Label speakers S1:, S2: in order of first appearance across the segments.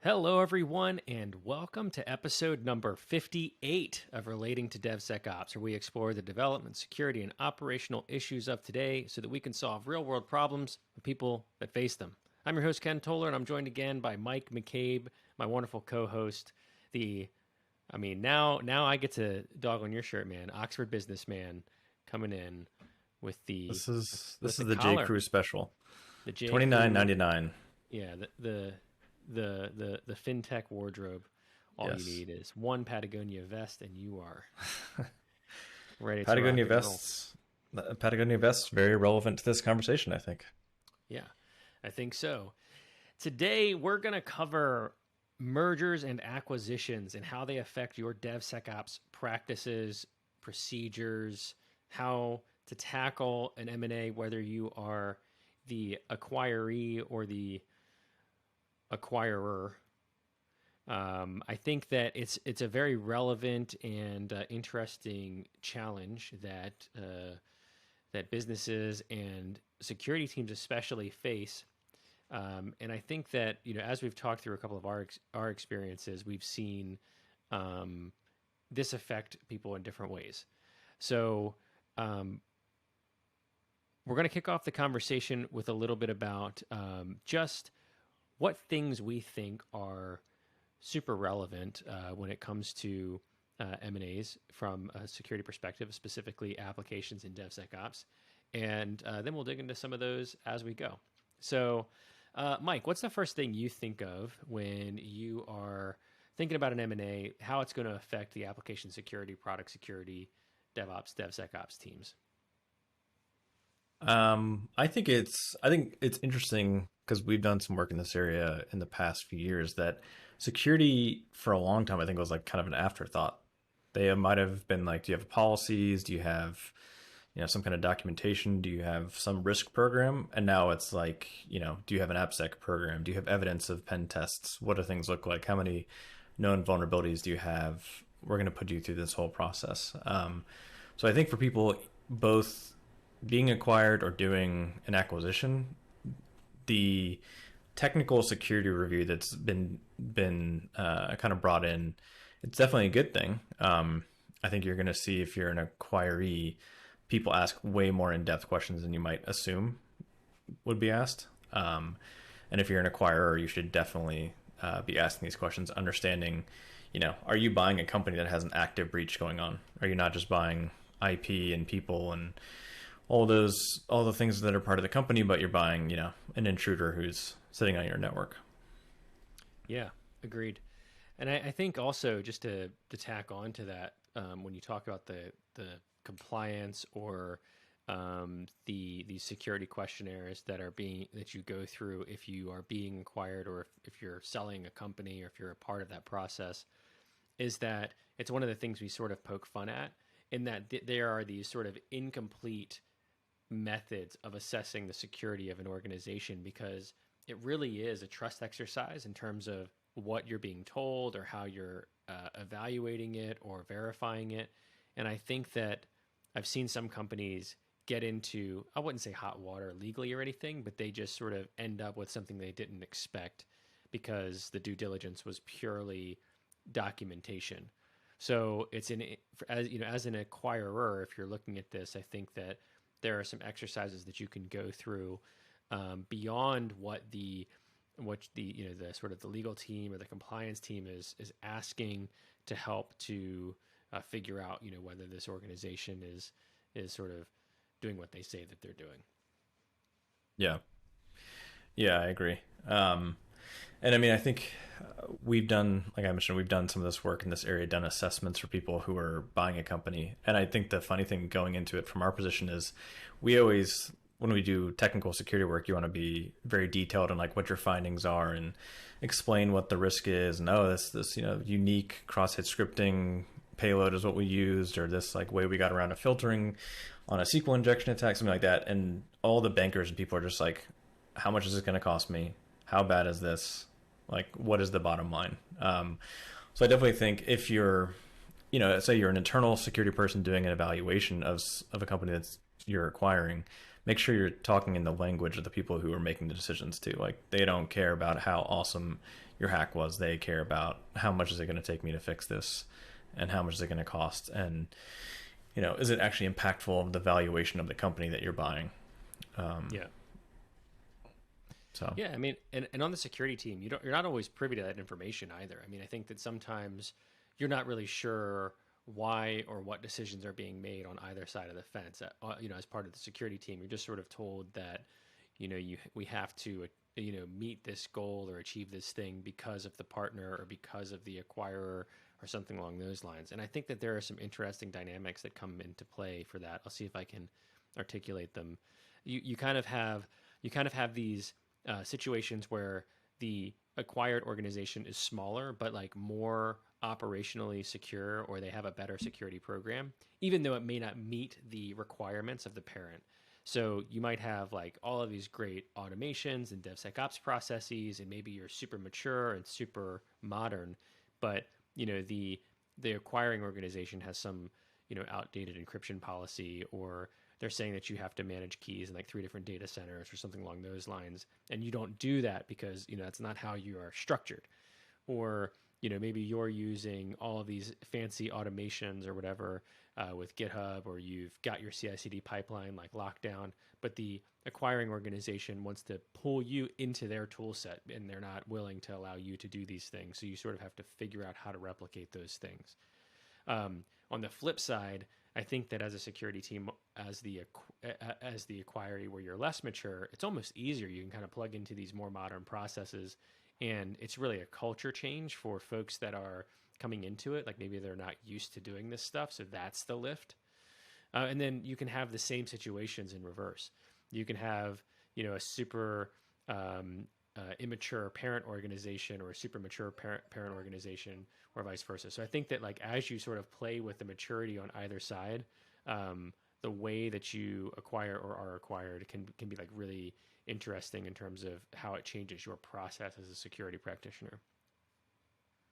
S1: Hello, everyone, and welcome to episode number 58 of Relating to DevSecOps, where we explore the development, security, and operational issues of today so that we can solve real-world problems for people that face them. I'm your host, Ken Toller, and I'm joined again by Mike McCabe, my wonderful co-host. Now I get to dog on your shirt, man. Oxford businessman coming in with the
S2: This is
S1: the
S2: the J
S1: collar.
S2: Crew special.
S1: The J.
S2: $29.99.
S1: Yeah, the fintech wardrobe. All
S2: Yes.
S1: you need is one Patagonia vest, and you are ready.
S2: Patagonia
S1: to rock and
S2: vests. Patagonia vests very relevant to this conversation, I think.
S1: roll. Yeah, I think so. Today we're going to cover mergers and acquisitions and how they affect your DevSecOps practices, procedures, how to tackle an M&A, whether you are the acquiree or the acquirer. I think that it's a very relevant and interesting challenge that that businesses and security teams especially face. And I think that as we've talked through a couple of our experiences, we've seen this affect people in different ways. So we're going to kick off the conversation with a little bit about just what things we think are super relevant when it comes to M&As from a security perspective, specifically applications in DevSecOps. And then we'll dig into some of those as we go. So, Mike, what's the first thing you think of when you are thinking about an M&A, how it's going to affect the application security, product security, DevOps, DevSecOps teams?
S2: I think it's interesting because we've done some work in this area in the past few years that security for a long time I think was like kind of an afterthought. They might have been like, do you have policies? Do you have some kind of documentation? Do you have some risk program? And now it's like, do you have an AppSec program? Do you have evidence of pen tests? What do things look like? How many known vulnerabilities do you have? We're going to put you through this whole process. So I think for people both being acquired or doing an acquisition, the technical security review that's been kind of brought in, it's definitely a good thing. I think you're going to see if you're an acquiree, people ask way more in-depth questions than you might assume would be asked. And if you're an acquirer, you should definitely be asking these questions, understanding, are you buying a company that has an active breach going on? Are you not just buying IP and people and all the things that are part of the company, but you're buying, an intruder who's sitting on your network?
S1: Yeah, agreed. And I think also just to tack on to that, when you talk about the compliance or the security questionnaires that you go through if you are being acquired or if you're selling a company or if you're a part of that process, is that it's one of the things we sort of poke fun at, in that there are these sort of incomplete methods of assessing the security of an organization, because it really is a trust exercise in terms of what you're being told or how you're evaluating it or verifying it. And I think that I've seen some companies get into, I wouldn't say hot water legally or anything, but they just sort of end up with something they didn't expect because the due diligence was purely documentation. So it's as an acquirer, if you're looking at this, I think that there are some exercises that you can go through beyond what the sort of the legal team or the compliance team is asking, to help to figure out whether this organization is sort of doing what they say that they're doing.
S2: Yeah, I agree. And I mean, I think we've done, like I mentioned, we've done some of this work in this area, done assessments for people who are buying a company. And I think the funny thing going into it from our position is we always, when we do technical security work, you want to be very detailed on like what your findings are and explain what the risk is. And this unique cross-site scripting payload is what we used, or this like way we got around to filtering on a SQL injection attack, something like that. And all the bankers and people are just like, how much is this going to cost me? How bad is this? Like, what is the bottom line? So I definitely think if you're, say you're an internal security person doing an evaluation of a company that's you're acquiring, make sure you're talking in the language of the people who are making the decisions too. Like, they don't care about how awesome your hack was. They care about how much is it going to take me to fix this, and how much is it going to cost, and is it actually impactful of the valuation of the company that you're buying?
S1: Yeah.
S2: So
S1: Yeah, I mean, and on the security team, you're not always privy to that information either. I mean, I think that sometimes you're not really sure why or what decisions are being made on either side of the fence. As part of the security team, you're just sort of told that, we have to, meet this goal or achieve this thing because of the partner or because of the acquirer or something along those lines. And I think that there are some interesting dynamics that come into play for that. I'll see if I can articulate them. You kind of have these situations where the acquired organization is smaller but like more operationally secure, or they have a better security program, even though it may not meet the requirements of the parent. So you might have like all of these great automations and DevSecOps processes, and maybe you're super mature and super modern, but the acquiring organization has some outdated encryption policy, or they're saying that you have to manage keys in like 3 different data centers or something along those lines, and you don't do that because that's not how you are structured. Or maybe you're using all of these fancy automations or whatever with GitHub, or you've got your CI/CD pipeline like locked down, but the acquiring organization wants to pull you into their tool set, and they're not willing to allow you to do these things. So you sort of have to figure out how to replicate those things. On the flip side, I think that as a security team, as the acquiree, where you're less mature, it's almost easier. You can kind of plug into these more modern processes, and it's really a culture change for folks that are coming into it. Like maybe they're not used to doing this stuff, so that's the lift. And then you can have the same situations in reverse. You can have a super immature parent organization or a super mature parent organization, or vice versa. So I think that like as you sort of play with the maturity on either side, the way that you acquire or are acquired can be like really interesting in terms of how it changes your process as a security practitioner.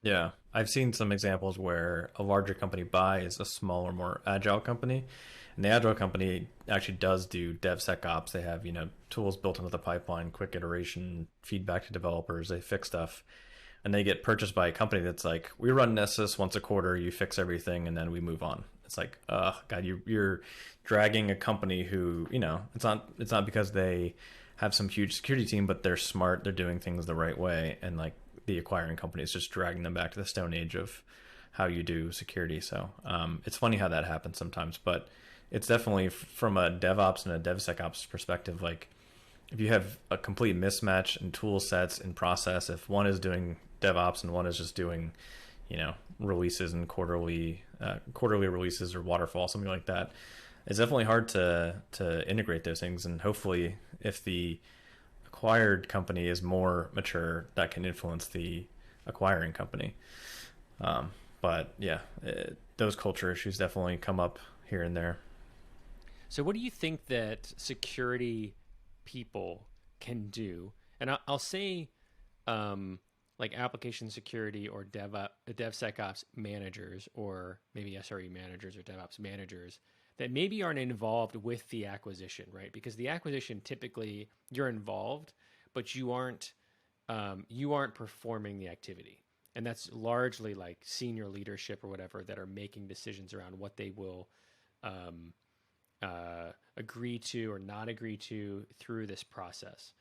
S2: yeah, I've seen some examples where a larger company buys a smaller, more agile company, and the agile company actually does do DevSecOps. They have tools built into the pipeline, quick iteration, feedback to developers. They fix stuff, and they get purchased by a company that's like, we run Nessus once a quarter, you fix everything, and then we move on. It's like, God, you're dragging a company who it's not because they have some huge security team, but they're smart, they're doing things the right way, and like the acquiring company is just dragging them back to the stone age of how you do security. So it's funny how that happens sometimes, but it's definitely from a DevOps and a DevSecOps perspective. Like if you have a complete mismatch in tool sets and process, if one is doing DevOps and one is just doing, releases and quarterly releases or waterfall, something like that, it's definitely hard to integrate those things. And hopefully if the acquired company is more mature, that can influence the acquiring company. But yeah, those culture issues definitely come up here and there.
S1: So what do you think that security people can do? And I'll say like application security or DevSecOps managers, or maybe SRE managers or DevOps managers that maybe aren't involved with the acquisition, right? Because the acquisition, typically you're involved, but you aren't performing the activity. And that's largely like senior leadership or whatever that are making decisions around what they will agree to or not agree to through this process.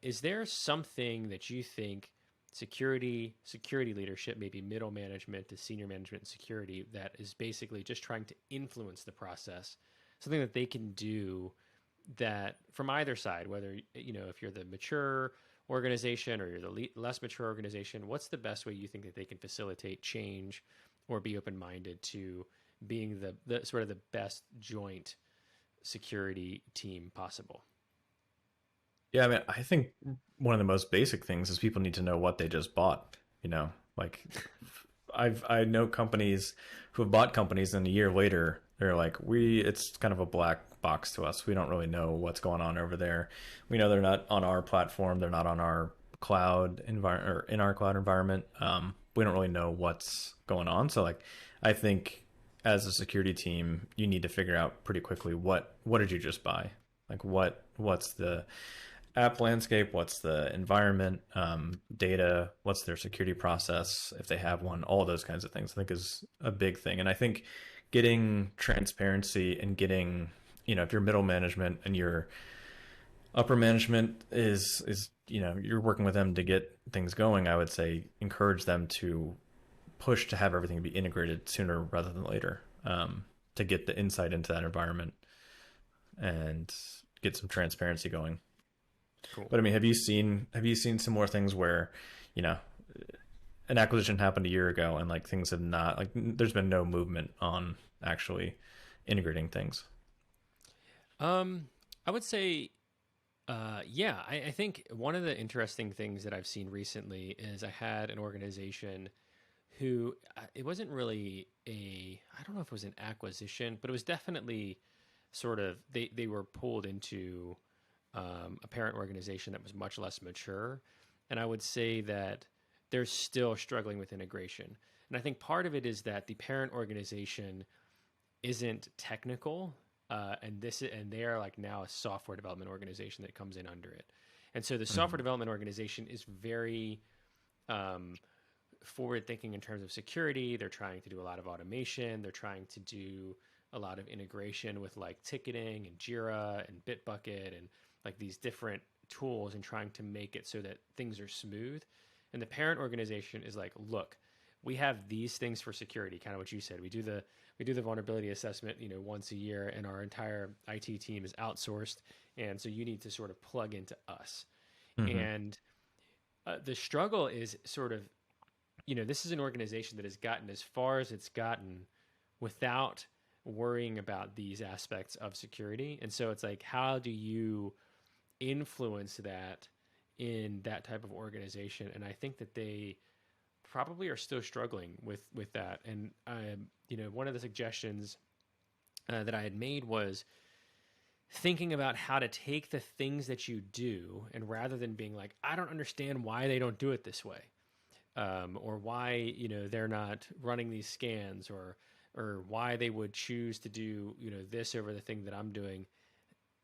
S1: Is there something that you think security leadership, maybe middle management to senior management and security, that is basically just trying to influence the process, something that they can do that from either side, whether, if you're the mature organization or you're the less mature organization, what's the best way you think that they can facilitate change or be open-minded to being the sort of the best joint security team possible?
S2: Yeah, I mean, I think one of the most basic things is people need to know what they just bought. Like I know companies who have bought companies, and a year later they're like, it's kind of a black box to us. We don't really know what's going on over there. We know they're not on our platform, they're not on our cloud environment or in our cloud environment. We don't really know what's going on. So like, I think as a security team, you need to figure out pretty quickly what did you just buy? Like what's the app landscape, what's the environment, data, what's their security process, if they have one, all those kinds of things, I think is a big thing. And I think getting transparency and getting, if you're middle management and your upper management is, you're working with them to get things going, I would say encourage them to push to have everything be integrated sooner rather than later, to get the insight into that environment and get some transparency going.
S1: Cool.
S2: But I mean, have you seen some more things where, you know, an acquisition happened a year ago and like things have not like there's been no movement on actually integrating things.
S1: I would say, yeah, I think one of the interesting things that I've seen recently is I had an organization who it wasn't really I don't know if it was an acquisition, but it was definitely sort of they were pulled into a parent organization that was much less mature, and I would say that they're still struggling with integration. And I think part of it is that the parent organization isn't technical, and they are like now a software development organization that comes in under it. And so the software
S2: Mm-hmm.
S1: development organization is very um, forward thinking in terms of security. They're trying to do a lot of automation. They're trying to do a lot of integration with like ticketing and Jira and Bitbucket and like these different tools and trying to make it so that things are smooth. And the parent organization is like, look, we have these things for security, kind of what you said. We do the vulnerability assessment, once a year, and our entire IT team is outsourced, and so you need to sort of plug into us.
S2: Mm-hmm.
S1: And the struggle is sort of, this is an organization that has gotten as far as it's gotten without worrying about these aspects of security. And so it's like, how do you influence that in that type of organization? And I think that they probably are still struggling with that. And one of the suggestions that I had made was thinking about how to take the things that you do, and rather than being like, I don't understand why they don't do it this way, or why they're not running these scans, or why they would choose to do this over the thing that I'm doing.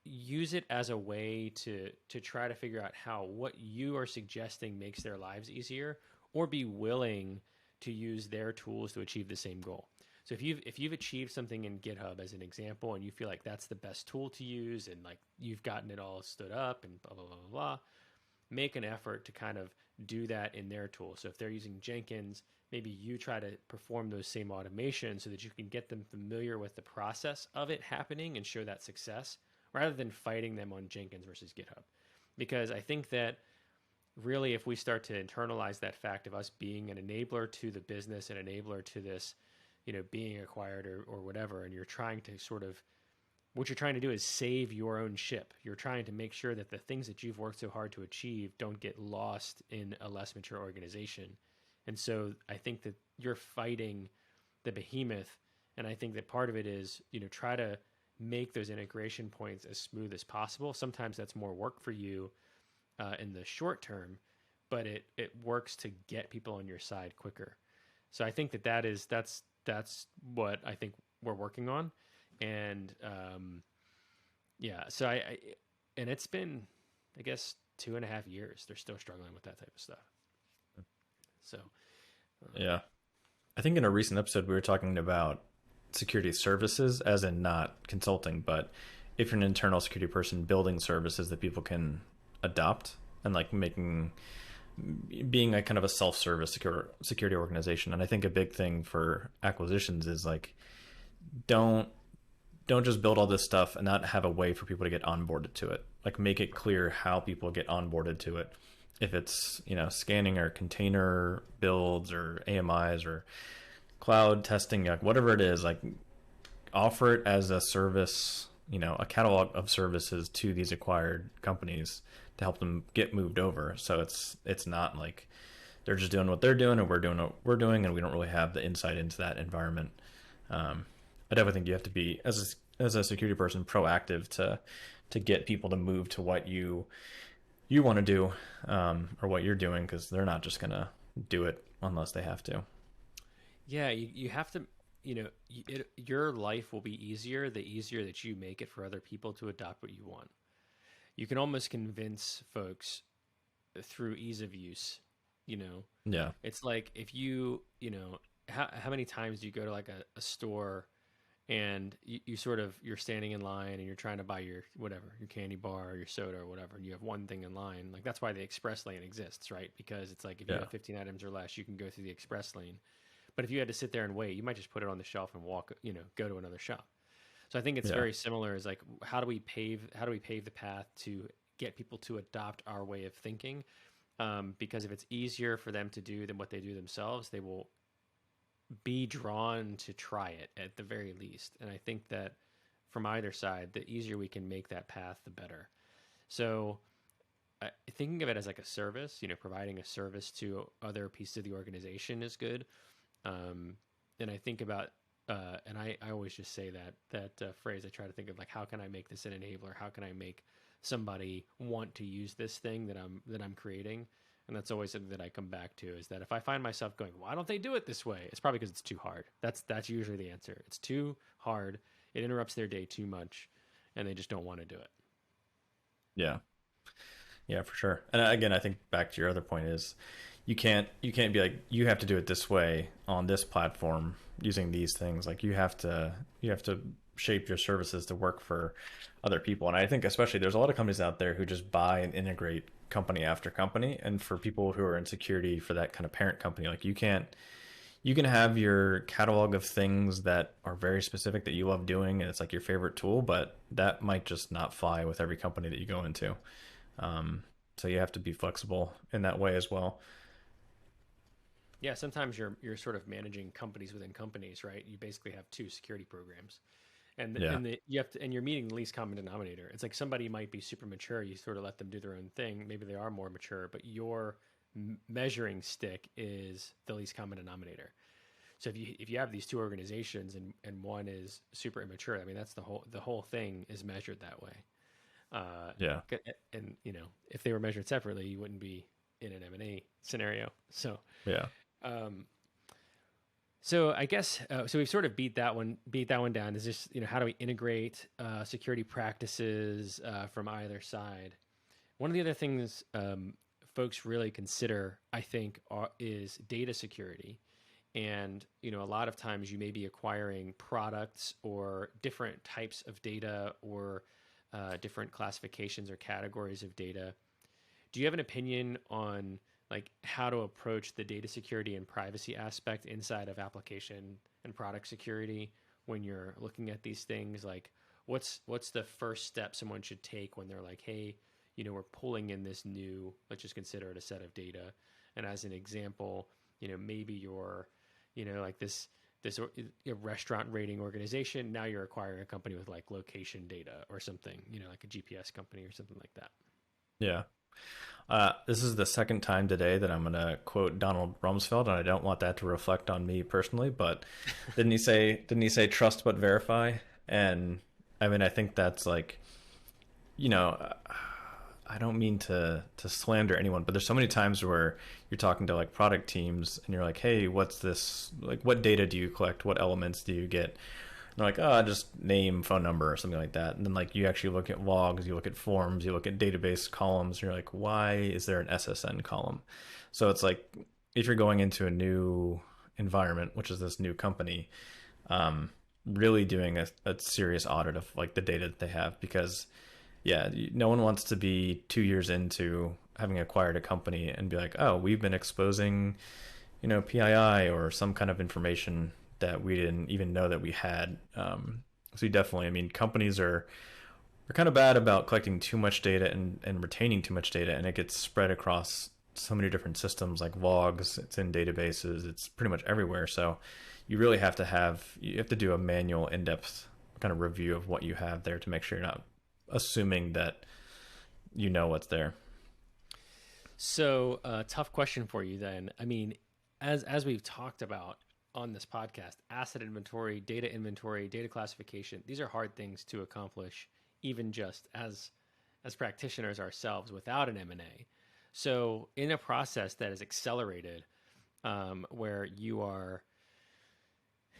S1: Use it as a way to try to figure out how what you are suggesting makes their lives easier, or be willing to use their tools to achieve the same goal. So if you've achieved something in GitHub as an example, and you feel like that's the best tool to use, and like you've gotten it all stood up and blah blah blah blah blah, make an effort to kind of do that in their tool. So if they're using Jenkins, maybe you try to perform those same automations so that you can get them familiar with the process of it happening and show that success, rather than fighting them on Jenkins versus GitHub. Because I think that really, if we start to internalize that fact of us being an enabler to the business, an enabler to this, being acquired or whatever, and you're trying to sort of, what you're trying to do is save your own ship. You're trying to make sure that the things that you've worked so hard to achieve don't get lost in a less mature organization. And so I think that you're fighting the behemoth. And I think that part of it is, try to make those integration points as smooth as possible. Sometimes that's more work for you in the short term, but it works to get people on your side quicker. So I think that's what I think we're working on. And yeah, so and it's been, I guess, 2.5 years. They're still struggling with that type of stuff. So
S2: Yeah. I think in a recent episode we were talking about security services, as in not consulting, but if you're an internal security person, building services that people can adopt, and like being a kind of a self-service security organization. And I think a big thing for acquisitions is like, don't just build all this stuff and not have a way for people to get onboarded to it. Like, make it clear how people get onboarded to it. If it's, scanning or container builds or AMIs or cloud testing, like whatever it is, like offer it as a service, a catalog of services to these acquired companies to help them get moved over. So it's not like they're just doing what they're doing and we're doing what we're doing, and we don't really have the insight into that environment. I definitely think you have to be, as a security person, proactive to get people to move to what you want to do, or what you're doing, because they're not just gonna do it unless they have to.
S1: yeah, you have to, your life will be easier the easier that you make it for other people to adopt what you want. you can almost convince folks through ease of use. You know,
S2: Yeah.
S1: it's like if how many times do you go to like a store and you sort of you're standing in line and you're trying to buy your whatever, your candy bar or your soda or whatever, and you have one thing in line. Like that's why the express lane exists, right? Because it's like if you
S2: Yeah.
S1: have 15 items or less, you can go through the express lane. But if you had to sit there and wait, you might just put it on the shelf and walk, go to another shop. So I think it's
S2: Yeah.
S1: very similar. Is like how do we pave the path to get people to adopt our way of thinking? Because if it's easier for them to do than what they do themselves, they will be drawn to try it at the very least. And I think that from either side, the easier we can make that path, the better. So thinking of it as like a service, providing a service to other pieces of the organization is good. And I think about, and I always just say that phrase. I try to think of like, how can I make this an enabler? How can I make somebody want to use this thing that I'm creating? And that's always something that I come back to is that if I find myself going, why don't they do it this way? It's probably because it's too hard. That's usually the answer. It's too hard. It interrupts their day too much, and they just don't want to do it.
S2: Yeah. Yeah, for sure. And again, I think back to your other point is you can't be like you have to do it this way on this platform using these things. Like you have to shape your services to work for other people. And I think especially there's a lot of companies out there who just buy and integrate company after company. And for people who are in security for that kind of parent company, like you can have your catalog of things that are very specific that you love doing and it's like your favorite tool, but that might just not fly with every company that you go into. So you have to be flexible in that way as well.
S1: Yeah, sometimes you're sort of managing companies within companies, right? You basically have two security programs,
S2: Yeah.
S1: you have to, and you're meeting the least common denominator. It's like somebody might be super mature, you sort of let them do their own thing. Maybe they are more mature, but your measuring stick is the least common denominator. So if you have these two organizations and one is super immature, I mean that's the whole thing is measured that way. Uh,
S2: Yeah.
S1: and if they were measured separately, you wouldn't be in an M&A scenario.
S2: Yeah.
S1: Um, so I guess so we've sort of beat that one down. Is just how do we integrate security practices from either side? One of the other things folks really consider, I think, is data security. And a lot of times you may be acquiring products or different types of data or different classifications or categories of data. Do you have an opinion on like how to approach the data security and privacy aspect inside of application and product security when you're looking at these things? Like what's the first step someone should take when they're like, hey, we're pulling in this new, let's just consider it a set of data. And as an example, maybe you're, like this restaurant rating organization. Now you're acquiring a company with like location data or something, like a GPS company or something like that.
S2: Yeah. This is the second time today that I'm going to quote Donald Rumsfeld, and I don't want that to reflect on me personally, but didn't he say trust but verify? And I mean, I think that's like, you know, I don't mean to slander anyone, but there's so many times where you're talking to like product teams and you're like, "Hey, what's this? Like, what data do you collect? What elements do you get?" And they're like, "Oh, just name, phone number, or something like that." And then like you actually look at logs, you look at forms, you look at database columns, and you're like, "Why is there an SSN column?" So it's like if you're going into a new environment, which is this new company, really doing a serious audit of like the data that they have, because yeah, no one wants to be 2 years into having acquired a company and be like, oh, we've been exposing, PII or some kind of information that we didn't even know that we had. So you definitely, I mean, companies are kind of bad about collecting too much data and retaining too much data, and it gets spread across so many different systems like logs. It's in databases. It's pretty much everywhere. So you really you have to do a manual in-depth kind of review of what you have there to make sure you're not assuming that you know what's there.
S1: So, tough question for you then. I mean, as we've talked about on this podcast, asset inventory, data classification, these are hard things to accomplish, even just as practitioners ourselves without an M&A. So, in a process that is accelerated, where you are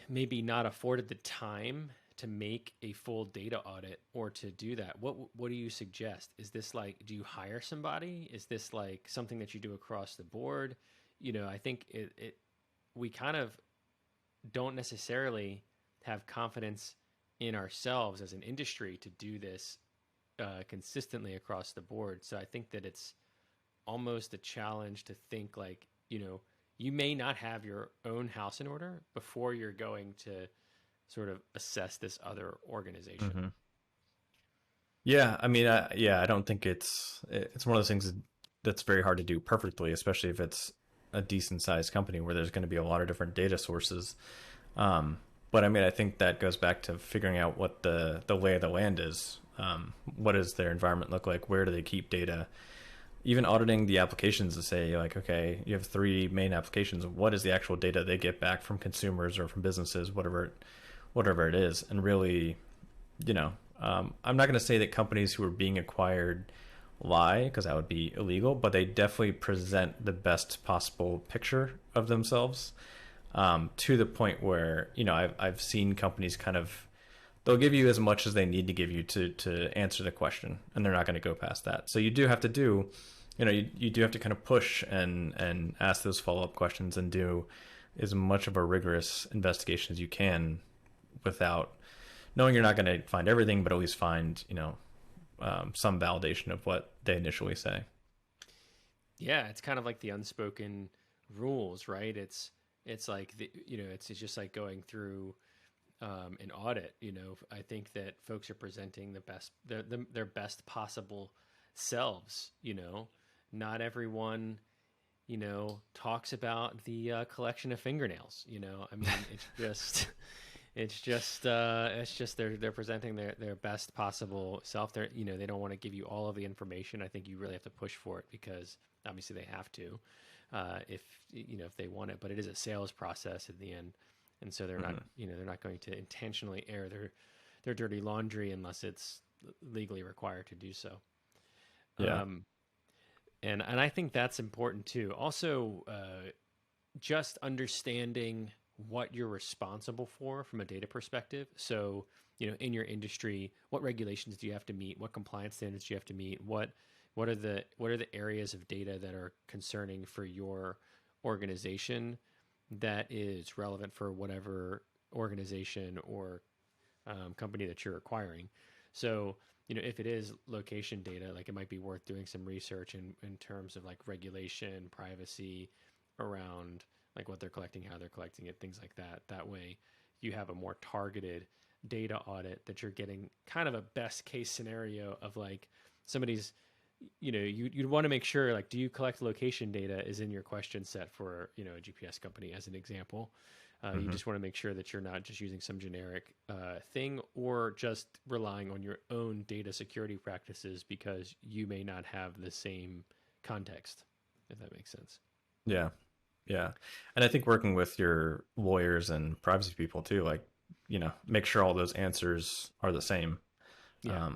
S1: maybe not afforded the time to make a full data audit or to do that, what do you suggest? Is this like, do you hire somebody? Is this like something that you do across the board? I think we kind of don't necessarily have confidence in ourselves as an industry to do this consistently across the board. So I think that it's almost a challenge to think like, you may not have your own house in order before you're going to sort of assess this other organization.
S2: Hmm. Yeah, I mean, I don't think it's one of those things that's very hard to do perfectly, especially if it's a decent sized company where there's going to be a lot of different data sources. But I mean, I think that goes back to figuring out what the lay of the land is. What does their environment look like? Where do they keep data? Even auditing the applications to say like, okay, you have three main applications. What is the actual data they get back from consumers or from businesses, whatever it is, and really, I'm not going to say that companies who are being acquired lie because that would be illegal, but they definitely present the best possible picture of themselves, to the point where I've seen companies kind of they'll give you as much as they need to give you to answer the question, and they're not going to go past that. So you do have to do, you do have to kind of push and ask those follow-up questions and do as much of a rigorous investigation as you can without knowing you're not going to find everything, but at least find, some validation of what they initially say.
S1: Yeah, it's kind of like the unspoken rules, right? It's like it's just like going through an audit. I think that folks are presenting their best possible selves. Not everyone talks about the collection of fingernails. I mean, it's just they're presenting their best possible self. They don't want to give you all of the information. I think you really have to push for it because obviously they have to, if they want it. But it is a sales process at the end, and so they're not they're not going to intentionally air their dirty laundry unless it's legally required to do so.
S2: Yeah.
S1: And I think that's important too. Also, just understanding what you're responsible for from a data perspective. So, in your industry, what regulations do you have to meet? What compliance standards do you have to meet? What are the areas of data that are concerning for your organization that is relevant for whatever organization or company that you're acquiring? So, if it is location data, like it might be worth doing some research in terms of like regulation, privacy around like what they're collecting, how they're collecting it, things like that. That way you have a more targeted data audit that you're getting kind of a best case scenario of like somebody's, you'd want to make sure like, do you collect location data is in your question set for, a GPS company as an example. You just want to make sure that you're not just using some generic thing or just relying on your own data security practices because you may not have the same context, if that makes sense.
S2: Yeah. Yeah. And I think working with your lawyers and privacy people too, like, make sure all those answers are the same.
S1: Yeah.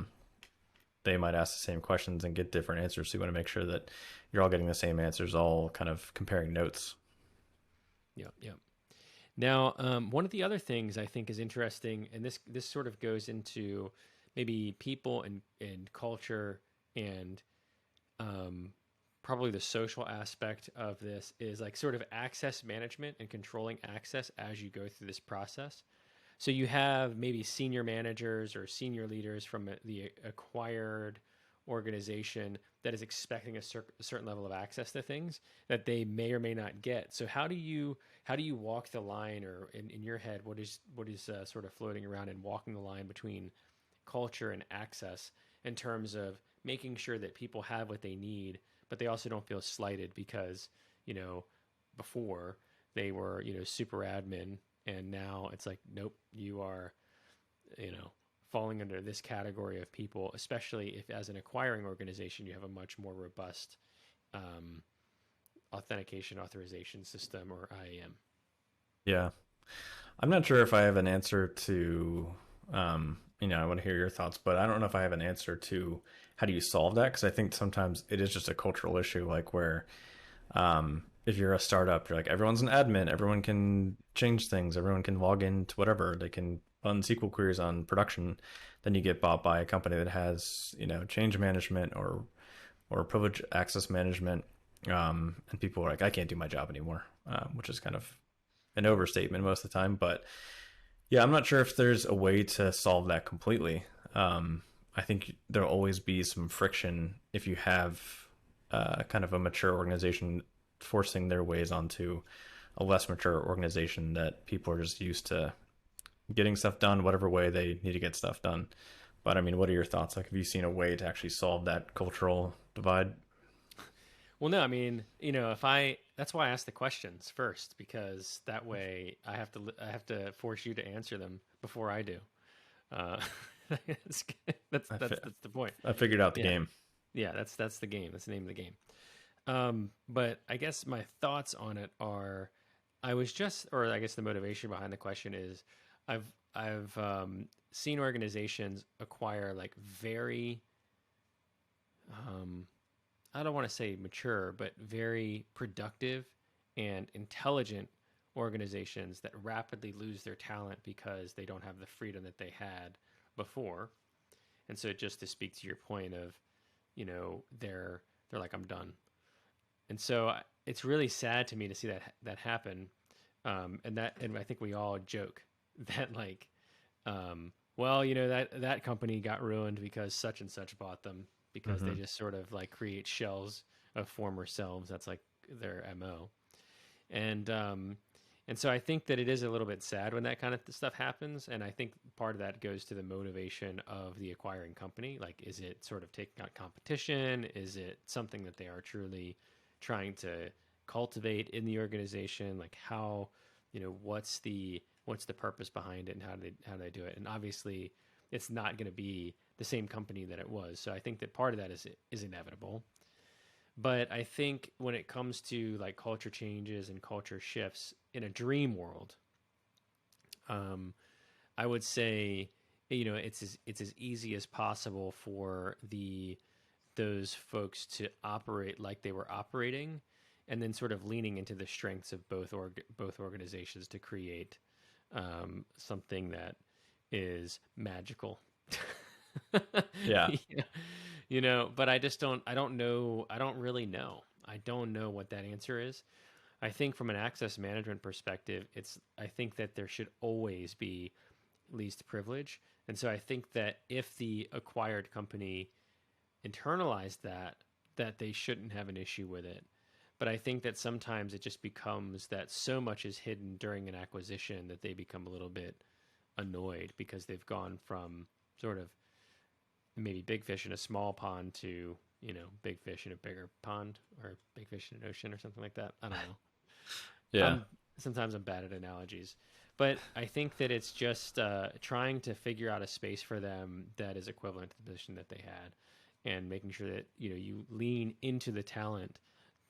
S2: They might ask the same questions and get different answers. So you want to make sure that you're all getting the same answers, all kind of comparing notes.
S1: Yeah. Yeah. Now, one of the other things I think is interesting, and this sort of goes into maybe people and culture and probably the social aspect of this is like sort of access management and controlling access as you go through this process. So you have maybe senior managers or senior leaders from the acquired organization that is expecting a certain level of access to things that they may or may not get. So how do you walk the line, or in your head, what is sort of floating around and walking the line between culture and access in terms of making sure that people have what they need, but they also don't feel slighted because, before they were, super admin and now it's like, nope, you are, falling under this category of people, especially if as an acquiring organization, you have a much more robust authentication authorization system or IAM.
S2: Yeah. I'm not sure if I have an answer to, I want to hear your thoughts, but I don't know if I have an answer to how do you solve that? Because I think sometimes it is just a cultural issue, like where if you're a startup, you're like, everyone's an admin, everyone can change things, everyone can log into whatever, they can run SQL queries on production, then you get bought by a company that has, change management or privilege access management. And people are like, I can't do my job anymore, which is kind of an overstatement most of the time. But yeah, I'm not sure if there's a way to solve that completely. I think there'll always be some friction if you have kind of a mature organization forcing their ways onto a less mature organization that people are just used to getting stuff done whatever way they need to get stuff done. But I mean, what are your thoughts? Like, have you seen a way to actually solve that cultural divide?
S1: Well, no, I mean, if that's why I ask the questions first, because that way I have to force you to answer them before I do. Uh, that's, that's
S2: I,
S1: that's
S2: fi-
S1: that's the point.
S2: I figured out the
S1: Yeah,
S2: game.
S1: yeah, that's the game. That's the name of the game. But I guess my thoughts on it are, or I guess the motivation behind the question is, I've seen organizations acquire like very, um, I don't want to say mature, but very productive and intelligent organizations that rapidly lose their talent because they don't have the freedom that they had before. And so just to speak to your point of, they're like, I'm done. And so it's really sad to me to see that happen. And I think we all joke that like, well, that company got ruined because such and such bought them, because they
S2: Hmm.
S1: just sort of like create shells of former selves. That's like their MO. And and so I think that it is a little bit sad when that kind of stuff happens. And I think part of that goes to the motivation of the acquiring company. Like, is it sort of taking out competition? Is it something that they are truly trying to cultivate in the organization? Like, how, what's the purpose behind it, and how do they do it? And obviously, it's not going to be the same company that it was. So I think that part of that is inevitable. But I think when it comes to like culture changes and culture shifts in a dream world, um, I would say, it's as easy as possible for those folks to operate like they were operating, and then sort of leaning into the strengths of both organizations to create something that is magical.
S2: Yeah.
S1: Yeah. But I don't really know. I don't know what that answer is. I think from an access management perspective, I think that there should always be least privilege. And so I think that if the acquired company internalized that they shouldn't have an issue with it. But I think that sometimes it just becomes that so much is hidden during an acquisition that they become a little bit annoyed because they've gone from sort of maybe big fish in a small pond to, big fish in a bigger pond, or big fish in an ocean or something like that. I don't know.
S2: Yeah.
S1: Sometimes I'm bad at analogies, but I think that it's just trying to figure out a space for them that is equivalent to the position that they had, and making sure that you lean into the talent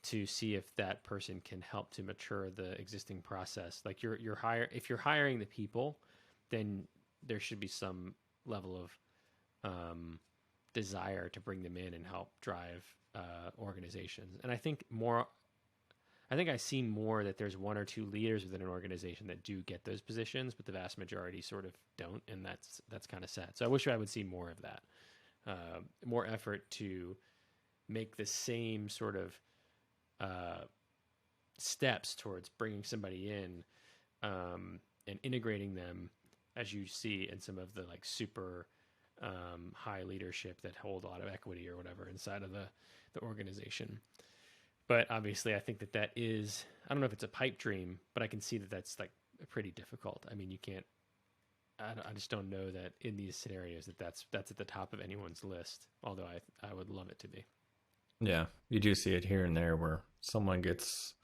S1: to see if that person can help to mature the existing process. Like, if you're hiring the people, then there should be some level of desire to bring them in and help drive organizations. And I think I see more that there's one or two leaders within an organization that do get those positions, but the vast majority sort of don't, and that's kind of sad. So I wish I would see more of that, more effort to make the same sort of steps towards bringing somebody in, and integrating them, as you see in some of the like super high leadership that hold a lot of equity or whatever inside of the organization. But obviously, I think that is, I don't know if it's a pipe dream, but I can see that that's like pretty difficult. I mean, you can't, I just don't know that in these scenarios that's at the top of anyone's list, although I would love it to be.
S2: Yeah. You do see it here and there where someone gets,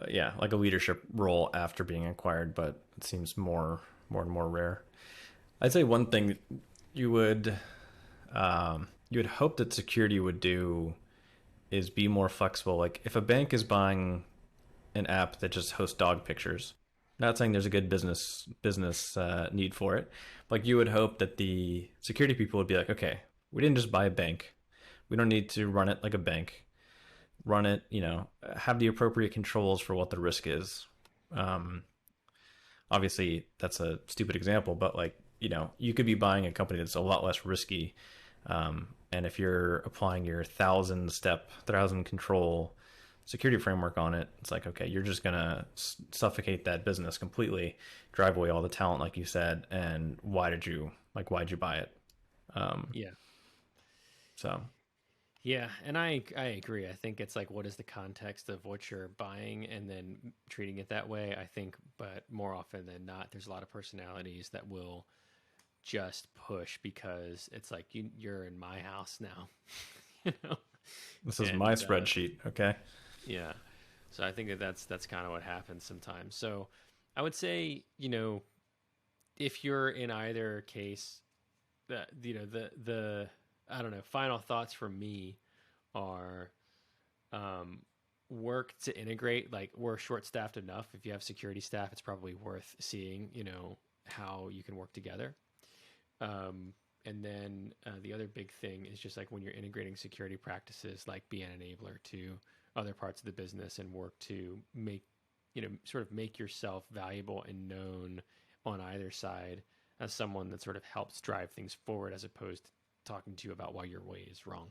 S2: yeah, like a leadership role after being acquired, but it seems more and more rare. I'd say one thing you would, you would hope that security would do is be more flexible. Like if a bank is buying an app that just hosts dog pictures, not saying there's a good business need for it. Like you would hope that the security people would be like, okay, we didn't just buy a bank. We don't need to run it like a bank. Run it, have the appropriate controls for what the risk is. Um, Obviously, that's a stupid example, but like, you could be buying a company that's a lot less risky. And if you're applying your 1,000 control security framework on it, it's like, okay, you're just going to suffocate that business completely, drive away all the talent, like you said. And why'd you buy it? Um,
S1: Yeah.
S2: so
S1: Yeah, and I agree. I think it's like, what is the context of what you're buying, and then treating it that way. I think, but more often than not, there's a lot of personalities that will just push because it's like, you're in my house now, you know.
S2: this is my
S1: And
S2: spreadsheet. Okay.
S1: yeah, so I think that that's kind of what happens sometimes. So I would say, if you're in either case, that the I don't know, final thoughts from me are, um, work to integrate. Like, we're short staffed enough. If you have security staff, it's probably worth seeing, how you can work together. And then the other big thing is just like, when you're integrating security practices, like, be an enabler to other parts of the business and work to make, sort of make yourself valuable and known on either side as someone that sort of helps drive things forward, as opposed to talking to you about why your way is wrong.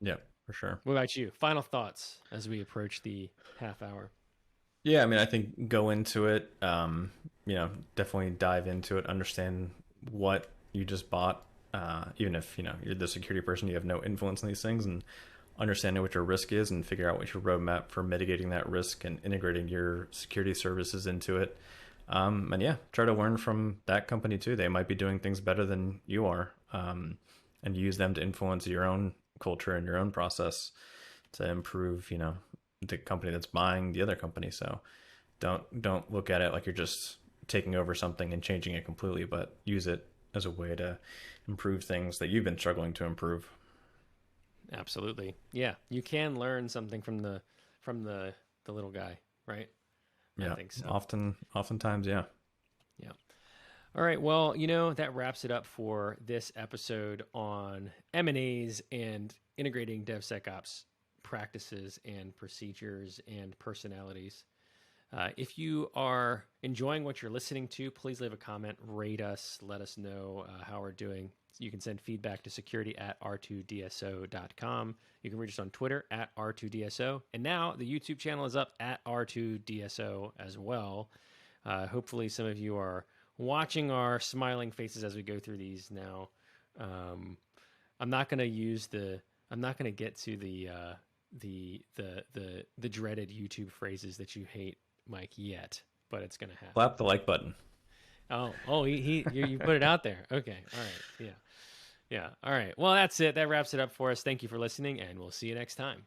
S2: Yeah, for sure.
S1: What about you? Final thoughts as we approach the half hour.
S2: Yeah, I mean, I think go into it, definitely dive into it, understand what you just bought. Even if, you're the security person, you have no influence on these things, and understanding what your risk is and figure out what your roadmap for mitigating that risk and integrating your security services into it. And yeah, try to learn from that company too. They might be doing things better than you are, and use them to influence your own culture and your own process to improve, the company that's buying the other company. So don't look at it like you're just taking over something and changing it completely, but use it as a way to improve things that you've been struggling to improve.
S1: Absolutely. Yeah, you can learn something from the little guy, right? I
S2: Yeah,
S1: think so.
S2: oftentimes, yeah.
S1: Yeah. All right. Well, that wraps it up for this episode on M&As and integrating DevSecOps practices and procedures and personalities. If you are enjoying what you're listening to, please leave a comment, rate us, let us know how we're doing. You can send feedback to security@r2dso.com. You can reach us on Twitter @r2dso. And now the YouTube channel is up @r2dso as well. Hopefully some of you are watching our smiling faces as we go through these now. I'm not going to use I'm not going to get to the dreaded YouTube phrases that you hate, Mike, yet, but it's going to happen.
S2: Slap the like button.
S1: You put it out there. Okay. All right. Yeah. Yeah. All right. Well, that's it. That wraps it up for us. Thank you for listening, and we'll see you next time.